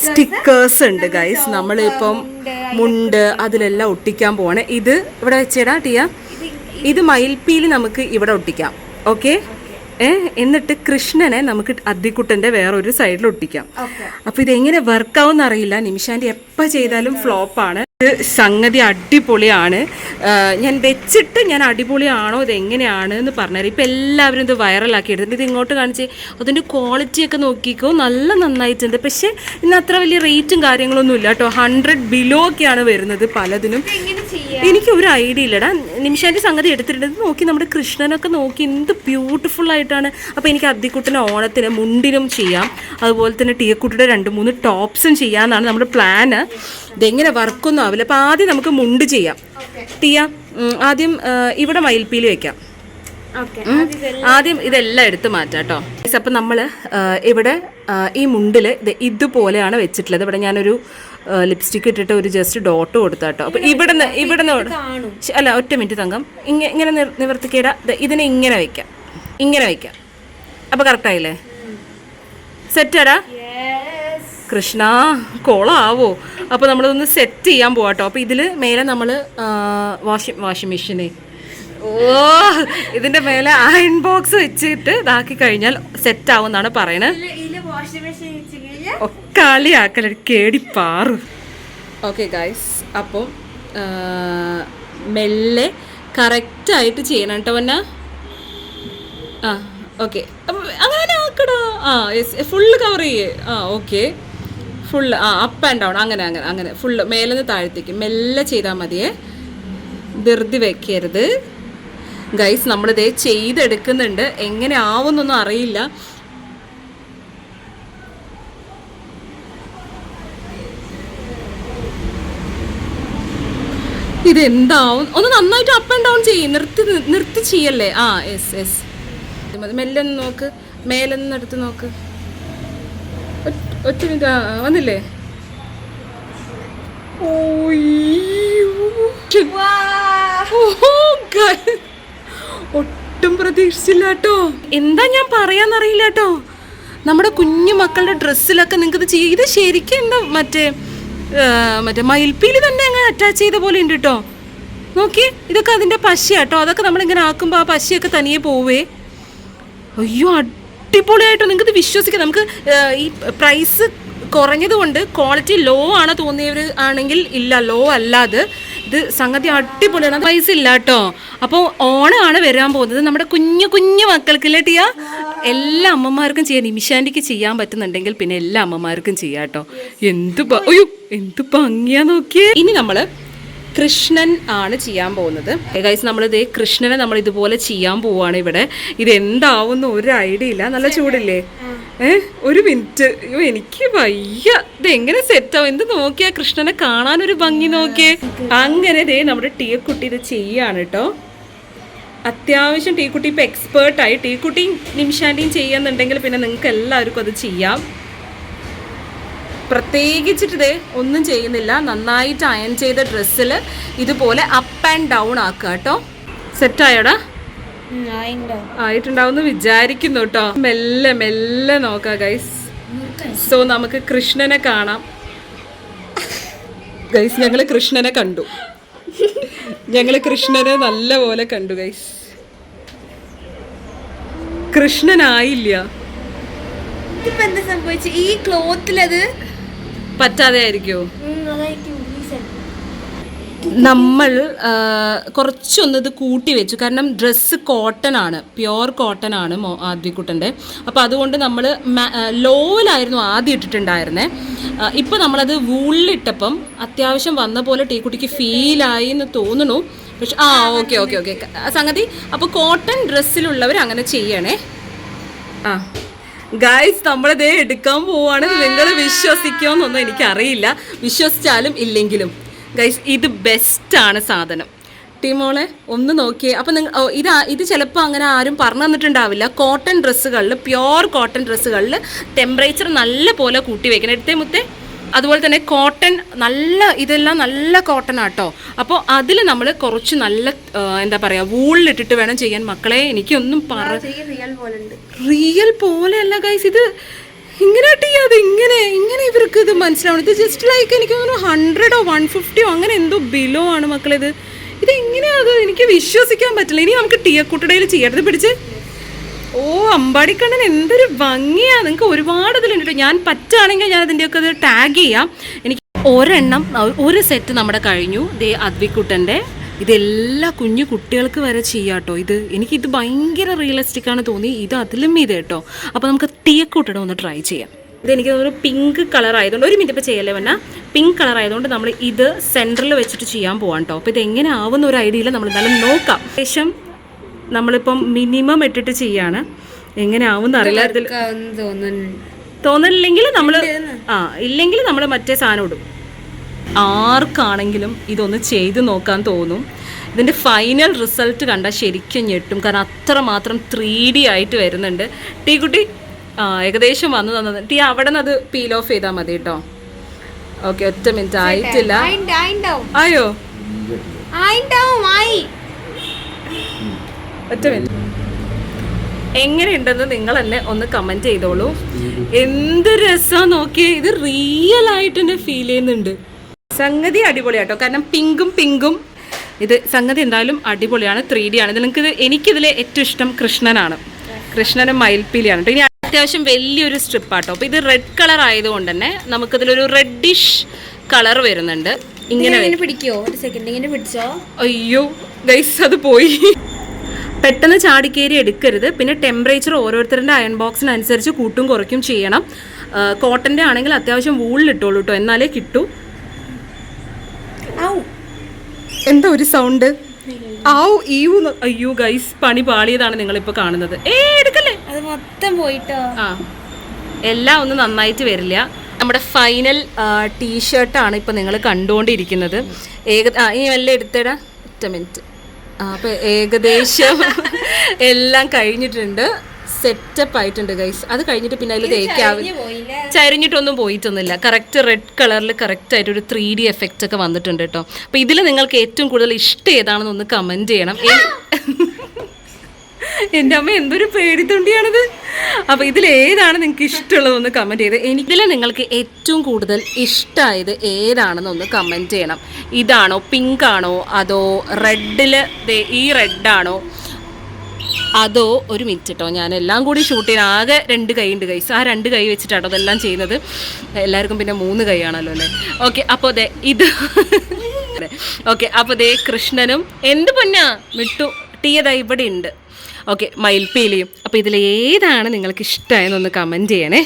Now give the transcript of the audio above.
Stickers ഉണ്ട് guys. നമ്മളിപ്പം മുണ്ട് അതിലെല്ലാം ഒട്ടിക്കാൻ പോവാണ്. ഇത് ഇവിടെ വെച്ചേടാ ടിയ. ഇത് മയിൽപ്പീലി നമുക്ക് ഇവിടെ ഒട്ടിക്കാം. ഓക്കെ. എന്നിട്ട് കൃഷ്ണനെ നമുക്ക് അദ്ദിക്കുട്ടൻ്റെ വേറൊരു സൈഡിൽ ഒട്ടിക്കാം. അപ്പൊ ഇതെങ്ങനെ വർക്കാവും എന്നറിയില്ല. നിമിഷാൻ്റെ എപ്പോൾ ചെയ്താലും ഫ്ലോപ്പാണ്. സംഗതി അടിപൊളിയാണ്. ഞാൻ വെച്ചിട്ട് ഞാൻ അടിപൊളിയാണോ ഇതെങ്ങനെയാണ് എന്ന് പറഞ്ഞുതരാം. ഇപ്പം എല്ലാവരും ഇത് വൈറലാക്കി എടുത്തിട്ട് ഇത് ഇങ്ങോട്ട് കാണിച്ച് അതിൻ്റെ ക്വാളിറ്റിയൊക്കെ നോക്കിക്കോ. നല്ല നന്നായിട്ടുണ്ട്. പക്ഷേ ഇന്ന് അത്ര വലിയ റേറ്റും കാര്യങ്ങളൊന്നും ഇല്ല കേട്ടോ. 100 ബിലോ ഒക്കെയാണ് വരുന്നത് പലതിനും. എനിക്ക് ഒരു ഐഡിയ ഇല്ലടാ. നിമിഷാൻ്റെ സംഗതി എടുത്തിട്ടുണ്ട് നോക്കി. നമ്മുടെ കൃഷ്ണനൊക്കെ നോക്കി എന്ത് ബ്യൂട്ടിഫുൾ ആയിട്ടാണ്. അപ്പോൾ എനിക്ക് അദ്ദിക്കുട്ടന് ഓണത്തിന് മുണ്ടിനും ചെയ്യാം, അതുപോലെ തന്നെ ടീയക്കുട്ടിയുടെ 2-3 ടോപ്സും ചെയ്യാമെന്നാണ് നമ്മുടെ പ്ലാന്. ഇതെങ്ങനെ വർക്കൊന്നും ആവില്ല. അപ്പോൾ ആദ്യം നമുക്ക് മുണ്ട് ചെയ്യാം. ടിയ ആദ്യം ഇവിടെ മയിൽപ്പീലി വെക്കാം. ആദ്യം ഇതെല്ലാം എടുത്ത് മാറ്റാം കേട്ടോ. അപ്പം നമ്മൾ ഇവിടെ ഈ മുണ്ടിൽ ഇതുപോലെയാണ് വെച്ചിട്ടുള്ളത്. ഇവിടെ ഞാനൊരു ലിപ്സ്റ്റിക് ഇട്ടിട്ട് ഒരു ജസ്റ്റ് ഡോട്ട് കൊടുത്താട്ടോ. അപ്പം ഇവിടുന്ന് അല്ല, ഒറ്റ മിനിറ്റ് തങ്കം. ഇങ്ങനെ നിവർത്തിക്കേടാ. ഇതിനെ ഇങ്ങനെ വെക്കാം, ഇങ്ങനെ വെക്കാം. അപ്പം കറക്റ്റായില്ലേ? സെറ്റാടാ? കൃഷ്ണ കോളാവോ? അപ്പോൾ നമ്മളിതൊന്ന് സെറ്റ് ചെയ്യാൻ പോവാട്ടോ. അപ്പോൾ ഇതിൽ മേലെ നമ്മൾ വാഷിംഗ് മെഷീനെ ഇതിൻ്റെ മേലെ അയൺ ബോക്സ് വെച്ചിട്ട് ഇതാക്കി കഴിഞ്ഞാൽ സെറ്റ് ആവുമെന്നാണ് പറയണത്. കളിയാക്കല കേടിപ്പാറു. ഓക്കെ ഗൈസ്, അപ്പം മെല്ലെ കറക്റ്റായിട്ട് ചെയ്യണം കേട്ടോ വന്ന. ആ ഓക്കെ, അങ്ങനെ ആക്കടാ. ഫുള്ള് കവർ ചെയ്യേ. Okay, full up and down അങ്ങനെ ഫുള്ള് മേലെ നിന്ന് താഴത്തേക്ക് മെല്ലെ ചെയ്താൽ മതിയേ. ധൃതി വെക്കരുത് ഗൈസ്. നമ്മളിതേ ചെയ്തെടുക്കുന്നുണ്ട്. എങ്ങനെ ആവുന്നൊന്നും അറിയില്ല. ഇതെന്താവും? ഒന്ന് നന്നായിട്ട് അപ്പ് ആൻഡ് ഡൗൺ ചെയ്യും. നിർത്തി ചെയ്യല്ലേ. യെസ്. മെല്ലൊന്ന് നോക്ക്, മേലൊന്ന് എടുത്ത് നോക്ക്. ഒറ്റ മിനിറ്റ്. വന്നില്ലേ? ഒട്ടും പ്രതീക്ഷിച്ചില്ല കേട്ടോ. എന്താ ഞാൻ പറയാന്നറിയില്ല കേട്ടോ. നമ്മുടെ കുഞ്ഞു മക്കളുടെ ഡ്രസ്സിലൊക്കെ നിങ്ങൾക്ക് ഇത് ചെയ്യും. ഇത് ശരിക്കും എന്താ മറ്റേ മയിൽപ്പീലി തന്നെ അങ്ങനെ അറ്റാച്ച് ചെയ്ത പോലെ ഉണ്ട് കേട്ടോ. നോക്കി, ഇതൊക്കെ അതിൻ്റെ പശയാട്ടോ. അതൊക്കെ നമ്മളിങ്ങനെ ആക്കുമ്പോൾ ആ പശയൊക്കെ തനിയെ പോവേ. അയ്യോ അടിപൊളിയായിട്ടോ. നിങ്ങൾക്കിത് വിശ്വസിക്കാം. നമുക്ക് ഈ പ്രൈസ് കുറഞ്ഞതുകൊണ്ട് ക്വാളിറ്റി ലോ ആണ് തോന്നിയവർ ആണെങ്കിൽ ഇല്ല, ലോ അല്ലാതെ ഇത് സംഗതി അടിപൊളിയാണ്. പ്രൈസ് ഇല്ല കേട്ടോ. അപ്പോൾ ഓണമാണ് വരാൻ പോകുന്നത്. നമ്മുടെ കുഞ്ഞു മക്കൾക്ക് ഇല്ലേട്ടിയ എല്ലാ അമ്മമാർക്കും ചെയ്യാം. നിമിഷാൻ്റിക്ക് ചെയ്യാൻ പറ്റുന്നുണ്ടെങ്കിൽ പിന്നെ എല്ലാ അമ്മമാർക്കും ചെയ്യാം കേട്ടോ. എന്ത് ഭംഗിയാ നോക്കിയേ. ഇനി നമ്മൾ കൃഷ്ണൻ ആണ് ചെയ്യാൻ പോകുന്നത് ഗൈസ്. നമ്മളിതേ കൃഷ്ണനെ നമ്മൾ ഇതുപോലെ ചെയ്യാൻ പോവാണ് ഇവിടെ. ഇതെന്താവുന്ന ഒരു ഐഡിയ ഇല്ല. നല്ല ചൂടില്ലേ? ഒരു മിനിറ്റ്. അയ്യോ എനിക്ക് വയ്യ. ഇതെങ്ങനെ സെറ്റാവും? എന്ത് നോക്കിയാ കൃഷ്ണനെ കാണാനൊരു ഭംഗി നോക്കിയേ. അങ്ങനെ ദേ നമ്മുടെ ടീക്കുട്ടി ഇത് ചെയ്യാണ് കേട്ടോ. അത്യാവശ്യം ടീക്കുട്ടി ഇപ്പം എക്സ്പേർട്ടായി. ടീക്കുട്ടിയും നിമിഷാൻ്റെയും ചെയ്യാന്നുണ്ടെങ്കിൽ പിന്നെ നിങ്ങൾക്ക് എല്ലാവർക്കും അത് ചെയ്യാം. പ്രത്യേകിച്ചിട്ട് ഒന്നും ചെയ്യുന്നില്ല. നന്നായിട്ട് അയൺ ചെയ്ത ഡ്രസ്സിൽ ഇതുപോലെ അപ്പ് ആൻഡ് ഡൗൺ ആക്കുക കേട്ടോ. സെറ്റായോടാ? ആയിട്ടുണ്ടാവും വിചാരിക്കുന്നു കേട്ടോ. മെല്ലെ നോക്കാം ഗൈസ്. സോ നമുക്ക് കൃഷ്ണനെ കാണാം ഗൈസ്. ഞങ്ങള് കൃഷ്ണനെ കണ്ടു. നല്ല പോലെ കണ്ടു ഗൈസ്. കൃഷ്ണനായില്ല. എന്താ സംഭവിച്ചു? ഈ ക്ലോത്തിലത് പറ്റാതെ ആയിരിക്കോ? നമ്മൾ കുറച്ചൊന്നത് കൂട്ടി വെച്ചു. കാരണം ഡ്രസ്സ് കോട്ടൺ ആണ്, പ്യുവർ കോട്ടൺ ആണ് ആദ്യക്കുട്ടൻ്റെ. അപ്പോൾ അതുകൊണ്ട് നമ്മൾ ലോയിലായിരുന്നു ആദ്യം ഇട്ടിട്ടുണ്ടായിരുന്നേ. ഇപ്പോൾ നമ്മളത് വൂളിലിട്ടപ്പം അത്യാവശ്യം വന്ന പോലെ ടീക്കുട്ടിക്ക് ഫീലായി എന്ന് തോന്നുന്നു. പക്ഷെ ഓക്കെ സംഗതി. അപ്പോൾ കോട്ടൺ ഡ്രസ്സിലുള്ളവർ അങ്ങനെ ചെയ്യണേ. ഗൈസ്, നമ്മളിതേ എടുക്കാൻ പോവാണ്. നിങ്ങൾ വിശ്വസിക്കുമെന്നൊന്നും എനിക്കറിയില്ല. വിശ്വസിച്ചാലും ഇല്ലെങ്കിലും ഗൈസ് ഇത് ബെസ്റ്റാണ് സാധനം. ടീമോളെ ഒന്ന് നോക്കിയേ. അപ്പം ഇത് ചിലപ്പോൾ അങ്ങനെ ആരും പറഞ്ഞു തന്നിട്ടുണ്ടാവില്ല. കോട്ടൺ ഡ്രസ്സുകളിൽ, പ്യുവർ കോട്ടൺ ഡ്രസ്സുകളിൽ ടെമ്പറേച്ചർ നല്ല പോലെ കൂട്ടി വയ്ക്കണം. എടുത്തേ മുത്തേ, അതുപോലെ തന്നെ കോട്ടൺ ഇതെല്ലാം നല്ല കോട്ടൺ ആട്ടോ. അപ്പോൾ അതിൽ നമ്മൾ കുറച്ച് നല്ല എന്താ പറയുക വൂളിലിട്ടിട്ട് വേണം ചെയ്യാൻ. മക്കളെ എനിക്കൊന്നും റിയൽ പോലെയല്ല ഗൈസ്, ഇത് ഇങ്ങനെ അത് ഇങ്ങനെ ഇവർക്ക് ഇത് മനസ്സിലാവണം. ഇത് ജസ്റ്റ് ലൈക്ക് എനിക്ക് തോന്നുന്നു 100 or 150 അങ്ങനെ എന്തോ ബിലോ ആണ് മക്കളെ. ഇത് എങ്ങനെയാ അത് എനിക്ക് വിശ്വസിക്കാൻ പറ്റില്ല. ഇനി നമുക്ക് ടീയക്കുട്ടടയിൽ ചെയ്യരുത് പിടിച്ച്. ഓ അമ്പാടിക്കണ്ണൻ എന്തൊരു ഭംഗിയാ. നിങ്ങൾക്ക് ഒരുപാട് ഇതിലുണ്ട്. ഞാൻ പറ്റുകയാണെങ്കിൽ ഞാൻ അതിൻ്റെയൊക്കെ ഇത് ടാഗ് ചെയ്യാം. എനിക്ക് ഒരു സെറ്റ് നമ്മുടെ കഴിഞ്ഞു. ദേ അദ്വിക്കുട്ടൻ്റെ ഇതെല്ലാ കുഞ്ഞു കുട്ടികൾക്ക് വരെ ചെയ്യാട്ടോ. എനിക്കിത് ഭയങ്കര റിയലിസ്റ്റിക് ആണ് തോന്നി. ഇത് അതിലും ഇത് കേട്ടോ. അപ്പോൾ നമുക്ക് ടീയക്കുട്ടട ഒന്ന് ട്രൈ ചെയ്യാം. ഇതെനിക്ക് തോന്നുന്നു പിങ്ക് കളർ ആയതുകൊണ്ട്, ഒരു മിനിറ്റ് ഇപ്പോൾ ചെയ്യല്ലേ വന്നാൽ, പിങ്ക് കളർ ആയതുകൊണ്ട് നമ്മൾ ഇത് സെൻറ്ററിൽ വെച്ചിട്ട് ചെയ്യാൻ പോകാം കേട്ടോ. അപ്പോൾ ഇതെങ്ങനെ ആവുന്ന ഒരു ഐഡിയയിൽ നമ്മൾ എന്തായാലും നോക്കാം. ശേഷം നമ്മളിപ്പം മിനിമം ഇട്ടിട്ട് ചെയ്യാണ്. എങ്ങനെ ആവുമെന്ന് അറിയില്ല. ഇതിൽ തോന്നില്ലെങ്കിൽ നമ്മൾ ഇല്ലെങ്കിൽ നമ്മൾ മറ്റേ സാധനം ഇടും. ആർക്കാണെങ്കിലും ഇതൊന്ന് ചെയ്ത് നോക്കാൻ തോന്നും. ഇതിൻ്റെ ഫൈനൽ റിസൾട്ട് കണ്ടാൽ ശരിക്കും ഞെട്ടും. കാരണം അത്രമാത്രം 3D ആയിട്ട് വരുന്നുണ്ട്. ടീ കുട്ടി ഏകദേശം വന്നു തന്നത്. ടീ അവിടെ നിന്ന് അത് പീൽ ഓഫ് ചെയ്താൽ മതി കേട്ടോ. ഓക്കെ, ഒറ്റ മിനിറ്റ് ആയിട്ടില്ല. ആയോ? ഒറ്റ മിനിറ്റ്. എങ്ങനെയുണ്ടെന്ന് നിങ്ങൾ തന്നെ ഒന്ന് കമൻറ്റ് ചെയ്തോളൂ. എന്ത് രസമാണ് നോക്കിയേ. ഇത് റിയൽ ആയിട്ട് തന്നെ ഫീൽ ചെയ്യുന്നുണ്ട്. സംഗതി അടിപൊളിയാട്ടോ. കാരണം പിങ്കും ഇത് സംഗതി എന്തായാലും അടിപൊളിയാണ്. 3D ആണ്. എനിക്കിതിൽ ഏറ്റവും ഇഷ്ടം കൃഷ്ണനും മയിൽപ്പീലിയാണ് കേട്ടോ. ഇനി അത്യാവശ്യം വലിയൊരു സ്ട്രിപ്പാട്ടോ. അപ്പോൾ ഇത് റെഡ് കളർ ആയതുകൊണ്ട് തന്നെ നമുക്കിതിലൊരു റെഡിഷ് കളർ വരുന്നുണ്ട്. ഇങ്ങനെ പിടിക്കോ? ഒരു സെക്കൻഡ് ഇങ്ങനെ പിടിച്ചോ. അയ്യോ ഗൈസ്, അത് പോയി. പെട്ടെന്ന് ചാടിക്കേരി എടുക്കരുത്. പിന്നെ ടെമ്പറേച്ചർ ഓരോരുത്തരുടെ അയൺ ബോക്സിനനുസരിച്ച് കൂട്ടും കുറയ്ക്കും ചെയ്യണം. കോട്ടൻ്റെ ആണെങ്കിൽ അത്യാവശ്യം വൂളിലിട്ടോളൂ കേട്ടോ, എന്നാലേ കിട്ടൂ. എന്താ ഒരു സൗണ്ട്? അയ്യോ ഗൈസ്, പണി പാളിയതാണ് നിങ്ങളിപ്പോൾ കാണുന്നത്. എടുക്കല്ലേ, അത് മൊത്തം പോയിട്ടോ. എല്ലാം ഒന്നും നന്നായിട്ട് വരില്ല. നമ്മുടെ ഫൈനൽ ടീഷർട്ടാണ് ഇപ്പം നിങ്ങൾ കണ്ടുകൊണ്ടിരിക്കുന്നത്. ഇനി വല്ല എടുത്തേടാ, ഒറ്റ മിനിറ്റ്. അപ്പോൾ ഏകദേശം എല്ലാം കഴിഞ്ഞിട്ടുണ്ട്. സെറ്റപ്പ് ആയിട്ടുണ്ട് ഗൈസ്. അത് കഴിഞ്ഞിട്ട് പിന്നെ അതിൽ ചരിഞ്ഞിട്ടൊന്നും പോയിട്ടൊന്നുമില്ല. കറക്റ്റ് റെഡ് കളറിൽ കറക്റ്റ് ആയിട്ട് ഒരു 3D എഫക്റ്റ് ഒക്കെ വന്നിട്ടുണ്ട് കേട്ടോ. അപ്പോൾ ഇതിൽ നിങ്ങൾക്ക് ഏറ്റവും കൂടുതൽ ഇഷ്ടം ഏതാണെന്ന് ഒന്ന് കമൻറ്റ് ചെയ്യണം. എൻ്റെ അമ്മ എന്തൊരു പേടിത്തൊണ്ടിയാണിത്. അപ്പോൾ ഇതിലേതാണ് നിങ്ങൾക്ക് ഇഷ്ടമുള്ളതെന്ന് കമൻറ്റ് ചെയ്ത് ഇതിൽ നിങ്ങൾക്ക് ഏറ്റവും കൂടുതൽ ഇഷ്ടമായത് ഏതാണെന്ന് ഒന്ന് കമൻറ്റ് ചെയ്യണം. ഇതാണോ, പിങ്ക് ആണോ, അതോ റെഡിൽ ഈ റെഡാണോ, അതോ ഒരു മിനിറ്റ് കേട്ടോ, ഞാൻ എല്ലാം കൂടി ഷൂട്ട് ചെയ്യാൻ ആകെ 2 കൈ ഉണ്ട് ഗൈസ്. ആ 2 കൈ വെച്ചിട്ടാട്ടോ അതെല്ലാം ചെയ്യുന്നത്. എല്ലാവർക്കും പിന്നെ 3 കൈ ആണല്ലോ അല്ലേ. ഓക്കെ, അപ്പോൾ ഇത് ഓക്കെ. അപ്പോൾ കൃഷ്ണനും എന്ത് പൊന്നാ മിട്ടു ടീയതാ ഇവിടെ ഉണ്ട്. ഓക്കെ, മയിൽപ്പീലിയും. അപ്പോൾ ഇതിലേതാണ് നിങ്ങൾക്ക് ഇഷ്ടമായെന്നൊന്ന് കമൻറ്റ് ചെയ്യണേ.